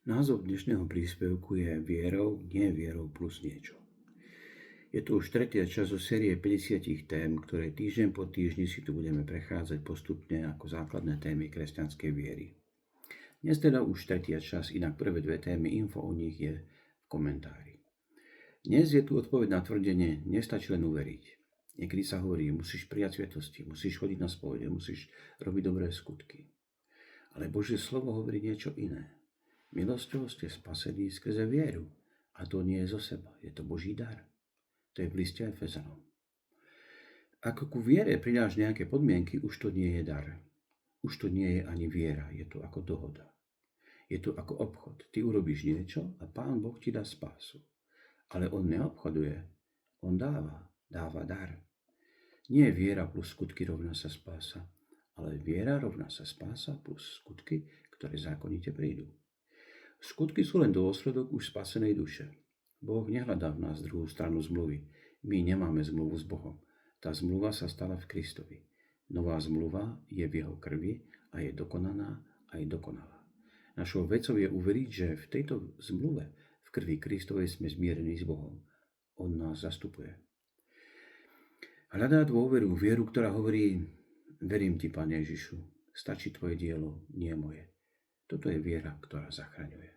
Názov dnešného príspevku je Vierou, nie vierou plus niečo. Je to už tretia časť zo série 50 tém, ktoré týždeň po týždni si tu budeme prechádzať postupne ako základné témy kresťanskej viery. Dnes teda už tretia časť, inak prvé dve témy, info o nich je v komentári. Dnes je tu odpoveď na tvrdenie, nestačí len uveriť. Niekedy sa hovorí, musíš prijať svätosti, musíš chodiť na spovede, musíš robiť dobré skutky. Ale Božie slovo hovorí niečo iné. Milosťou ste spasení skrze vieru. A to nie je zo seba, je to Boží dar. To je v liste Efezanom. Ak ku viere pridáš nejaké podmienky, už to nie je dar. Už to nie je ani viera, je to ako dohoda. Je to ako obchod. Ty urobíš niečo a Pán Boh ti dá spásu. Ale on neobchoduje, on dáva dar. Nie viera plus skutky rovná sa spása, ale viera rovná sa spása plus skutky, ktoré zákonite prídu. Skutky sú len dôsledok už spasenej duše. Boh nehľadá v nás druhú stranu zmluvy. My nemáme zmluvu s Bohom. Tá zmluva sa stala v Kristovi. Nová zmluva je v jeho krvi a je dokonaná a je dokonalá. Našou vecou je uveriť, že v tejto zmluve, v krvi Kristovej, sme zmierení s Bohom. On nás zastupuje. Hľadá dôveru, vieru, ktorá hovorí, verím ti, Pane Ježišu, stačí tvoje dielo, nie moje. Toto je viera, ktorá zachraňuje.